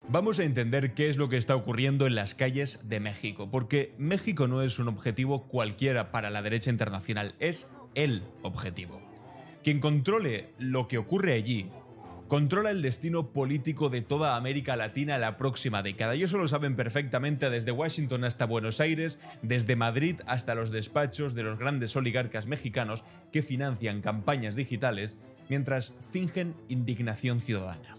Vamos a entender qué es lo que está ocurriendo en las calles de México, porque México no es un objetivo cualquiera para la derecha internacional, es el objetivo. Quien controle lo que ocurre allí, controla el destino político de toda América Latina la próxima década. Y eso lo saben perfectamente desde Washington hasta Buenos Aires, desde Madrid hasta los despachos de los grandes oligarcas mexicanos que financian campañas digitales mientras fingen indignación ciudadana.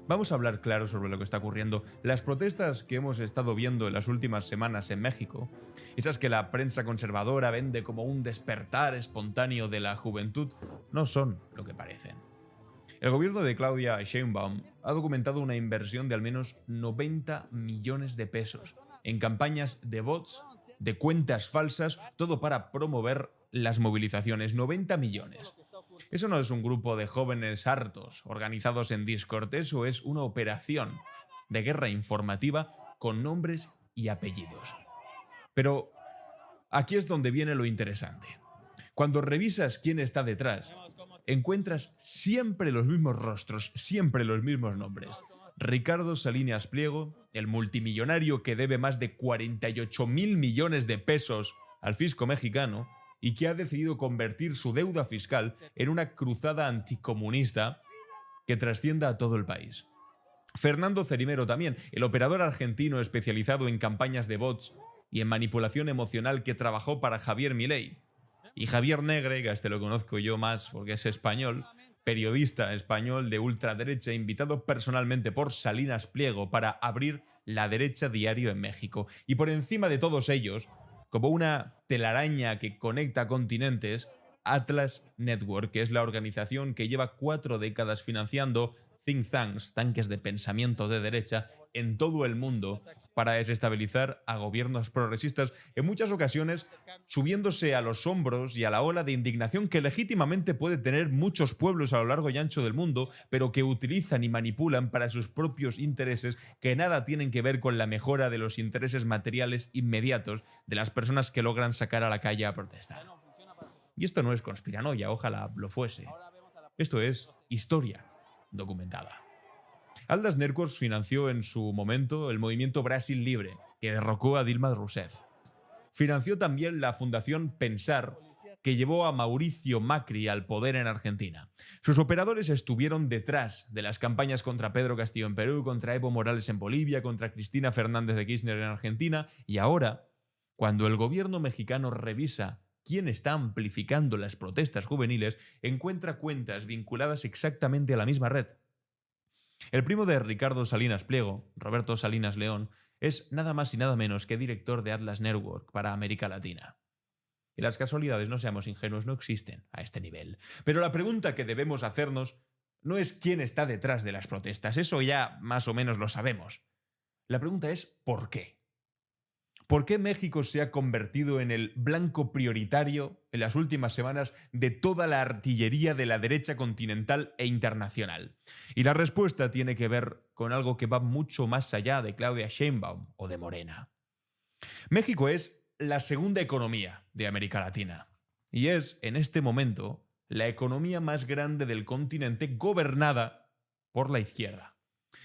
Vamos a hablar claro sobre lo que está ocurriendo. Las protestas que hemos estado viendo en las últimas semanas en México, esas que la prensa conservadora vende como un despertar espontáneo de la juventud, no son lo que parecen. El gobierno de Claudia Sheinbaum ha documentado una inversión de al menos 90 millones de pesos en campañas de bots, de cuentas falsas, todo para promover las movilizaciones. 90 millones. Eso no es un grupo de jóvenes hartos organizados en Discord, eso es una operación de guerra informativa con nombres y apellidos. Pero aquí es donde viene lo interesante. Cuando revisas quién está detrás, encuentras siempre los mismos rostros, siempre los mismos nombres. Ricardo Salinas Pliego, el multimillonario que debe más de 48.000 millones de pesos al fisco mexicano y que ha decidido convertir su deuda fiscal en una cruzada anticomunista que trascienda a todo el país. Fernando Cerimero también, el operador argentino especializado en campañas de bots y en manipulación emocional que trabajó para Javier Milei. Y Javier Negre, que a este lo conozco yo más porque es español, periodista español de ultraderecha invitado personalmente por Salinas Pliego para abrir La Derecha Diario en México. Y por encima de todos ellos, como una telaraña que conecta continentes, Atlas Network, que es la organización que lleva 4 décadas financiando think tanks, tanques de pensamiento de derecha, en todo el mundo para desestabilizar a gobiernos progresistas, en muchas ocasiones subiéndose a los hombros y a la ola de indignación que legítimamente puede tener muchos pueblos a lo largo y ancho del mundo, pero que utilizan y manipulan para sus propios intereses que nada tienen que ver con la mejora de los intereses materiales inmediatos de las personas que logran sacar a la calle a protestar. Y esto no es conspiranoia, ojalá lo fuese. Esto es historia documentada. Atlas Networks financió en su momento el movimiento Brasil Libre, que derrocó a Dilma Rousseff. Financió también la Fundación Pensar, que llevó a Mauricio Macri al poder en Argentina. Sus operadores estuvieron detrás de las campañas contra Pedro Castillo en Perú, contra Evo Morales en Bolivia, contra Cristina Fernández de Kirchner en Argentina, y ahora, cuando el gobierno mexicano revisa quién está amplificando las protestas juveniles, encuentra cuentas vinculadas exactamente a la misma red. El primo de Ricardo Salinas Pliego, Roberto Salinas León, es nada más y nada menos que director de Atlas Network para América Latina. Y las casualidades, no seamos ingenuos, no existen a este nivel. Pero la pregunta que debemos hacernos no es quién está detrás de las protestas, eso ya más o menos lo sabemos. La pregunta es ¿por qué? ¿Por qué México se ha convertido en el blanco prioritario en las últimas semanas de toda la artillería de la derecha continental e internacional? Y la respuesta tiene que ver con algo que va mucho más allá de Claudia Sheinbaum o de Morena. México es la segunda economía de América Latina y es, en este momento, la economía más grande del continente gobernada por la izquierda.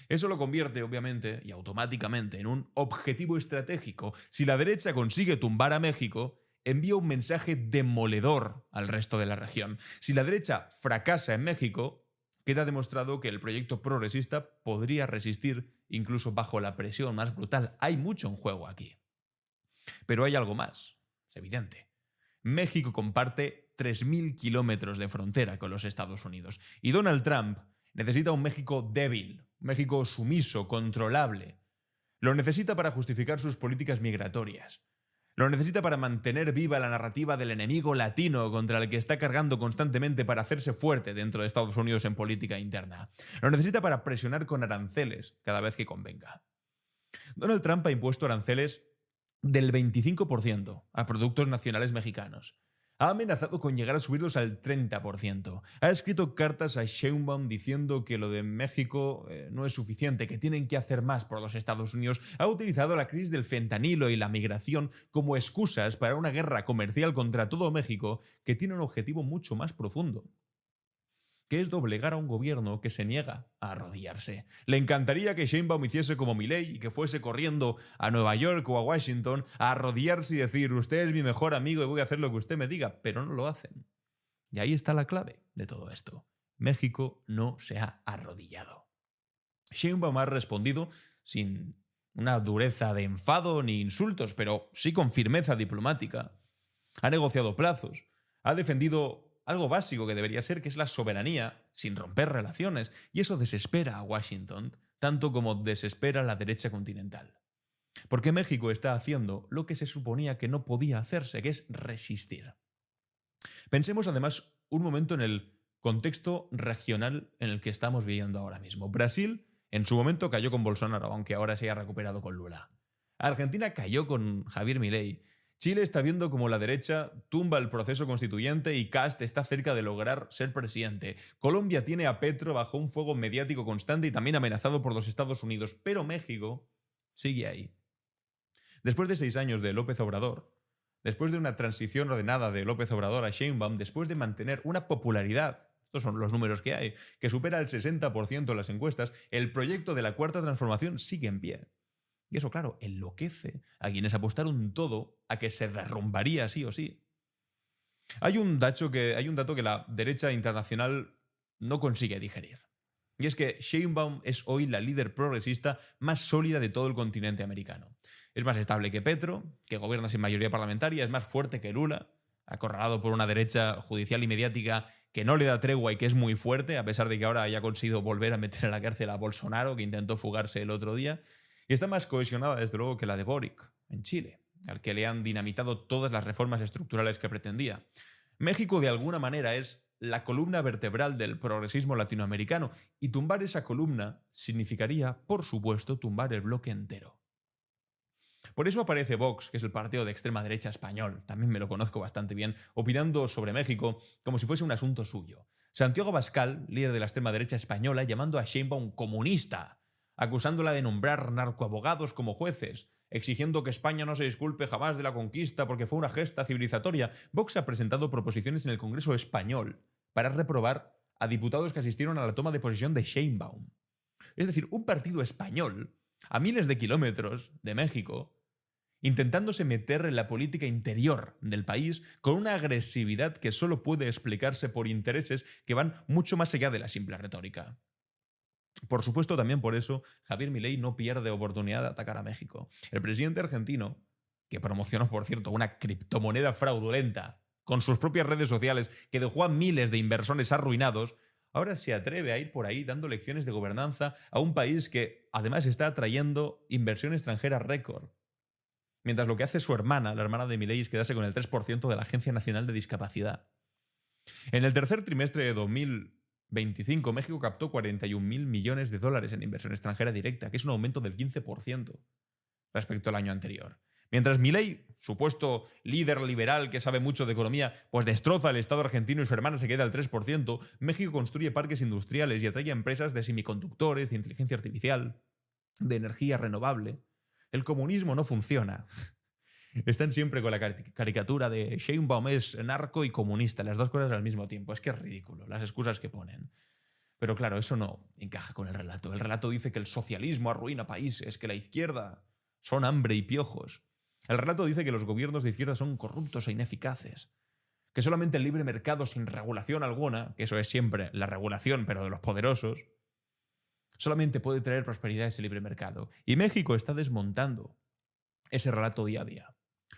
Eso lo convierte, obviamente, y automáticamente, en un objetivo estratégico. Si la derecha consigue tumbar a México, envía un mensaje demoledor al resto de la región. Si la derecha fracasa en México, queda demostrado que el proyecto progresista podría resistir incluso bajo la presión más brutal. Hay mucho en juego aquí. Pero hay algo más, es evidente. México comparte 3.000 kilómetros de frontera con los Estados Unidos y Donald Trump necesita un México débil, un México sumiso, controlable. Lo necesita para justificar sus políticas migratorias. Lo necesita para mantener viva la narrativa del enemigo latino contra el que está cargando constantemente para hacerse fuerte dentro de Estados Unidos en política interna. Lo necesita para presionar con aranceles cada vez que convenga. Donald Trump ha impuesto aranceles del 25% a productos nacionales mexicanos. Ha amenazado con llegar a subirlos al 30%. Ha escrito cartas a Sheinbaum diciendo que lo de México no es suficiente, que tienen que hacer más por los Estados Unidos. Ha utilizado la crisis del fentanilo y la migración como excusas para una guerra comercial contra todo México que tiene un objetivo mucho más profundo, que es doblegar a un gobierno que se niega a arrodillarse. Le encantaría que Sheinbaum hiciese como Milei y que fuese corriendo a Nueva York o a Washington a arrodillarse y decir: usted es mi mejor amigo y voy a hacer lo que usted me diga, pero no lo hacen. Y ahí está la clave de todo esto. México no se ha arrodillado. Sheinbaum ha respondido sin una dureza de enfado ni insultos, pero sí con firmeza diplomática. Ha negociado plazos, ha defendido algo básico que debería ser, que es la soberanía, sin romper relaciones, y eso desespera a Washington, tanto como desespera a la derecha continental. Porque México está haciendo lo que se suponía que no podía hacerse, que es resistir. Pensemos además un momento en el contexto regional en el que estamos viviendo ahora mismo. Brasil en su momento cayó con Bolsonaro, aunque ahora se haya recuperado con Lula. Argentina cayó con Javier Milei. Chile está viendo como la derecha tumba el proceso constituyente y Kast está cerca de lograr ser presidente. Colombia tiene a Petro bajo un fuego mediático constante y también amenazado por los Estados Unidos, pero México sigue ahí. Después de 6 años de López Obrador, después de una transición ordenada de López Obrador a Sheinbaum, después de mantener una popularidad, estos son los números que hay, que supera el 60% en las encuestas, el proyecto de la Cuarta Transformación sigue en pie. Y eso, claro, enloquece a quienes apostaron todo a que se derrumbaría sí o sí. Hay un dato que la derecha internacional no consigue digerir. Y es que Sheinbaum es hoy la líder progresista más sólida de todo el continente americano. Es más estable que Petro, que gobierna sin mayoría parlamentaria, es más fuerte que Lula, acorralado por una derecha judicial y mediática que no le da tregua y que es muy fuerte, a pesar de que ahora haya conseguido volver a meter en la cárcel a Bolsonaro, que intentó fugarse el otro día. Y está más cohesionada, desde luego, que la de Boric, en Chile, al que le han dinamitado todas las reformas estructurales que pretendía. México, de alguna manera, es la columna vertebral del progresismo latinoamericano, y tumbar esa columna significaría, por supuesto, tumbar el bloque entero. Por eso aparece Vox, que es el partido de extrema derecha español, también me lo conozco bastante bien, opinando sobre México como si fuese un asunto suyo. Santiago Abascal, líder de la extrema derecha española, llamando a Sheinbaum comunista, acusándola de nombrar narcoabogados como jueces, exigiendo que España no se disculpe jamás de la conquista porque fue una gesta civilizatoria. Vox ha presentado proposiciones en el Congreso español para reprobar a diputados que asistieron a la toma de posesión de Sheinbaum. Es decir, un partido español, a miles de kilómetros de México, intentándose meter en la política interior del país con una agresividad que solo puede explicarse por intereses que van mucho más allá de la simple retórica. Por supuesto, también por eso, Javier Milei no pierde oportunidad de atacar a México. El presidente argentino, que promocionó, por cierto, una criptomoneda fraudulenta con sus propias redes sociales que dejó a miles de inversores arruinados, ahora se atreve a ir por ahí dando lecciones de gobernanza a un país que además está atrayendo inversión extranjera récord. Mientras lo que hace su hermana, la hermana de Milei, es quedarse con el 3% de la Agencia Nacional de Discapacidad. En el tercer trimestre de 2025, México captó 41.000 millones de dólares en inversión extranjera directa, que es un aumento del 15% respecto al año anterior. Mientras Milei, supuesto líder liberal que sabe mucho de economía, pues destroza el Estado argentino y su hermana se queda al 3%, México construye parques industriales y atrae a empresas de semiconductores, de inteligencia artificial, de energía renovable. El comunismo no funciona. Están siempre con la caricatura de Sheinbaum es narco y comunista, las dos cosas al mismo tiempo. Es que es ridículo las excusas que ponen. Pero claro, eso no encaja con el relato. El relato dice que el socialismo arruina países, que la izquierda son hambre y piojos. El relato dice que los gobiernos de izquierda son corruptos e ineficaces, que solamente el libre mercado sin regulación alguna, que eso es siempre la regulación pero de los poderosos, solamente puede traer prosperidad a ese libre mercado. Y México está desmontando ese relato día a día.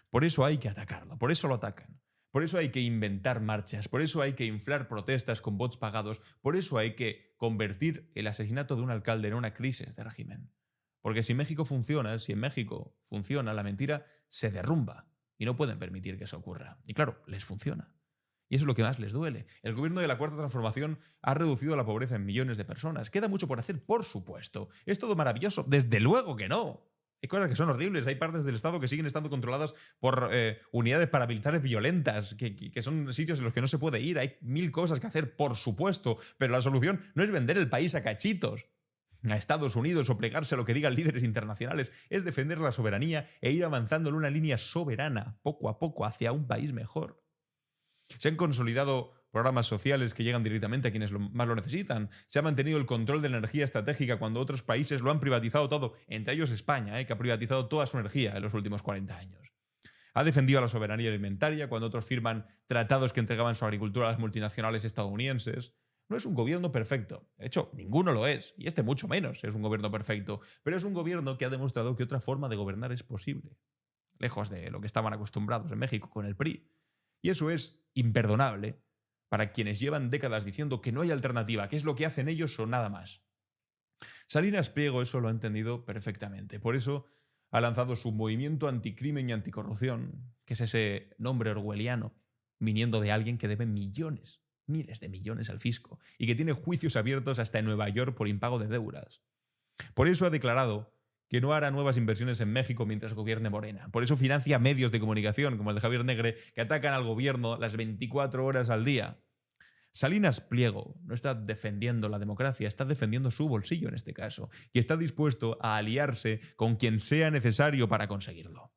Por eso hay que atacarlo, por eso lo atacan. Por eso hay que inventar marchas, por eso hay que inflar protestas con bots pagados, por eso hay que convertir el asesinato de un alcalde en una crisis de régimen. Porque si México funciona, si en México funciona, la mentira se derrumba y no pueden permitir que eso ocurra. Y claro, les funciona. Y eso es lo que más les duele. El gobierno de la Cuarta Transformación ha reducido la pobreza en millones de personas. Queda mucho por hacer, por supuesto. ¿Es todo maravilloso? Desde luego que no. Hay cosas que son horribles. Hay partes del Estado que siguen estando controladas por unidades paramilitares violentas, que son sitios en los que no se puede ir. Hay mil cosas que hacer, por supuesto. Pero la solución no es vender el país a cachitos a Estados Unidos o plegarse a lo que digan líderes internacionales, es defender la soberanía e ir avanzando en una línea soberana, poco a poco, hacia un país mejor. Se han consolidado programas sociales que llegan directamente a quienes más lo necesitan. Se ha mantenido el control de la energía estratégica cuando otros países lo han privatizado todo, entre ellos España, que ha privatizado toda su energía en los últimos 40 años. Ha defendido a la soberanía alimentaria cuando otros firman tratados que entregaban su agricultura a las multinacionales estadounidenses. No es un gobierno perfecto. De hecho, ninguno lo es. Y este mucho menos es un gobierno perfecto. Pero es un gobierno que ha demostrado que otra forma de gobernar es posible. Lejos de lo que estaban acostumbrados en México con el PRI. Y eso es imperdonable para quienes llevan décadas diciendo que no hay alternativa, que es lo que hacen ellos o nada más. Salinas Pliego eso lo ha entendido perfectamente. Por eso ha lanzado su movimiento anticrimen y anticorrupción, que es ese nombre orwelliano, viniendo de alguien que debe millones, miles de millones al fisco, y que tiene juicios abiertos hasta en Nueva York por impago de deudas. Por eso ha declarado que no hará nuevas inversiones en México mientras gobierne Morena. Por eso financia medios de comunicación, como el de Javier Negre, que atacan al gobierno las 24 horas al día. Salinas Pliego no está defendiendo la democracia, está defendiendo su bolsillo en este caso, y está dispuesto a aliarse con quien sea necesario para conseguirlo.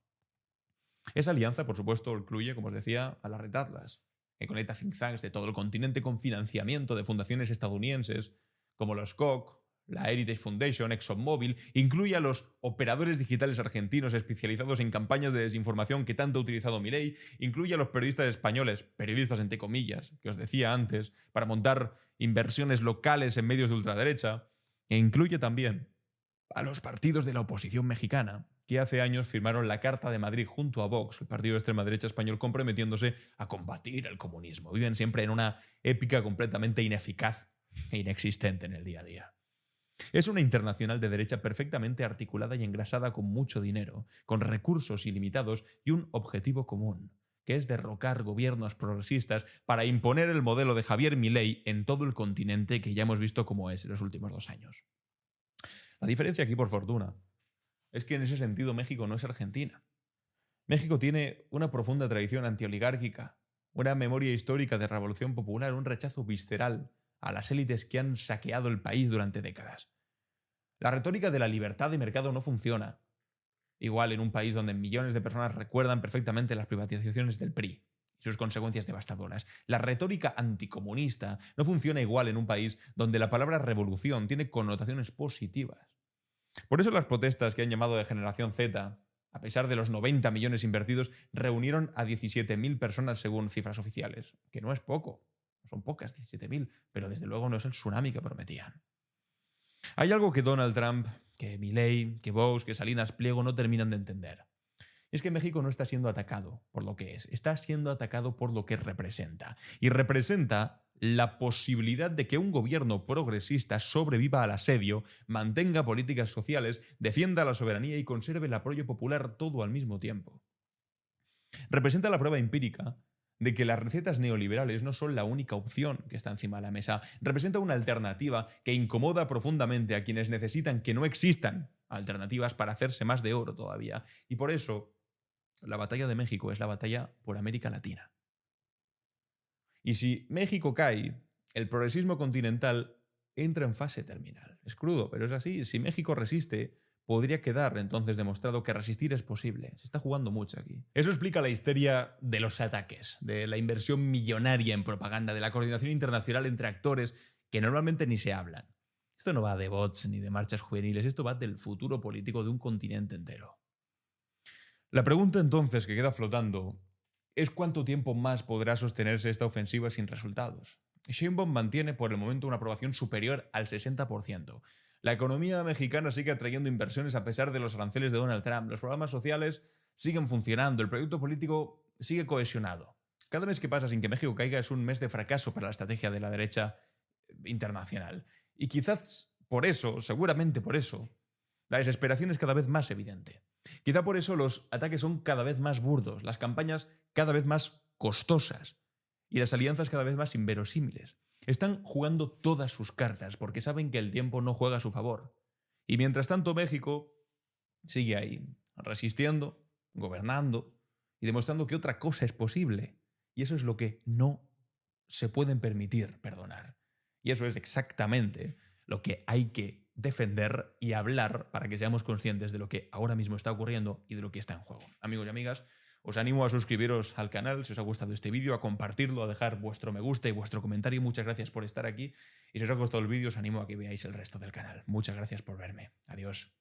Esa alianza, por supuesto, incluye, como os decía, a la Red Atlas, que conecta think tanks de todo el continente con financiamiento de fundaciones estadounidenses como los Koch, la Heritage Foundation, ExxonMobil, incluye a los operadores digitales argentinos especializados en campañas de desinformación que tanto ha utilizado Milei, incluye a los periodistas españoles, periodistas entre comillas, que os decía antes, para montar inversiones locales en medios de ultraderecha, e incluye también a los partidos de la oposición mexicana, que hace años firmaron la Carta de Madrid junto a Vox, el partido de extrema derecha español, comprometiéndose a combatir el comunismo. Viven siempre en una épica completamente ineficaz e inexistente en el día a día. Es una internacional de derecha perfectamente articulada y engrasada con mucho dinero, con recursos ilimitados y un objetivo común, que es derrocar gobiernos progresistas para imponer el modelo de Javier Milei en todo el continente que ya hemos visto cómo es en los últimos 2 años. La diferencia aquí, por fortuna, es que en ese sentido México no es Argentina. México tiene una profunda tradición antioligárquica, una memoria histórica de revolución popular, un rechazo visceral a las élites que han saqueado el país durante décadas. La retórica de la libertad de mercado no funciona. Igual en un país donde millones de personas recuerdan perfectamente las privatizaciones del PRI y sus consecuencias devastadoras. La retórica anticomunista no funciona igual en un país donde la palabra revolución tiene connotaciones positivas. Por eso las protestas que han llamado de Generación Z, a pesar de los 90 millones invertidos, reunieron a 17.000 personas según cifras oficiales, que no es poco. Son pocas, 17.000, pero desde luego no es el tsunami que prometían. Hay algo que Donald Trump, que Milei, que Vox, que Salinas Pliego no terminan de entender. Es que México no está siendo atacado por lo que es, está siendo atacado por lo que representa. Y representa la posibilidad de que un gobierno progresista sobreviva al asedio, mantenga políticas sociales, defienda la soberanía y conserve el apoyo popular todo al mismo tiempo. Representa la prueba empírica de que las recetas neoliberales no son la única opción que está encima de la mesa. Representa una alternativa que incomoda profundamente a quienes necesitan que no existan alternativas para hacerse más de oro todavía. Y por eso, la batalla de México es la batalla por América Latina. Y si México cae, el progresismo continental entra en fase terminal. Es crudo, pero es así. Si México resiste, podría quedar entonces demostrado que resistir es posible. Se está jugando mucho aquí. Eso explica la histeria de los ataques, de la inversión millonaria en propaganda, de la coordinación internacional entre actores que normalmente ni se hablan. Esto no va de bots ni de marchas juveniles, esto va del futuro político de un continente entero. La pregunta entonces que queda flotando es cuánto tiempo más podrá sostenerse esta ofensiva sin resultados. Sheinbaum mantiene por el momento una aprobación superior al 60%. La economía mexicana sigue atrayendo inversiones a pesar de los aranceles de Donald Trump. Los programas sociales siguen funcionando. El proyecto político sigue cohesionado. Cada mes que pasa sin que México caiga es un mes de fracaso para la estrategia de la derecha internacional. Y quizás por eso, seguramente por eso, la desesperación es cada vez más evidente. Quizá por eso los ataques son cada vez más burdos, las campañas cada vez más costosas y las alianzas cada vez más inverosímiles. Están jugando todas sus cartas porque saben que el tiempo no juega a su favor. Y mientras tanto México sigue ahí, resistiendo, gobernando y demostrando que otra cosa es posible. Y eso es lo que no se pueden permitir perdonar. Y eso es exactamente lo que hay que defender y hablar para que seamos conscientes de lo que ahora mismo está ocurriendo y de lo que está en juego. Amigos y amigas, Os animo a suscribiros al canal si os ha gustado este vídeo, a compartirlo, a dejar vuestro me gusta y vuestro comentario. Muchas gracias por estar aquí. Y si os ha gustado el vídeo, os animo a que veáis el resto del canal. Muchas gracias por verme. Adiós.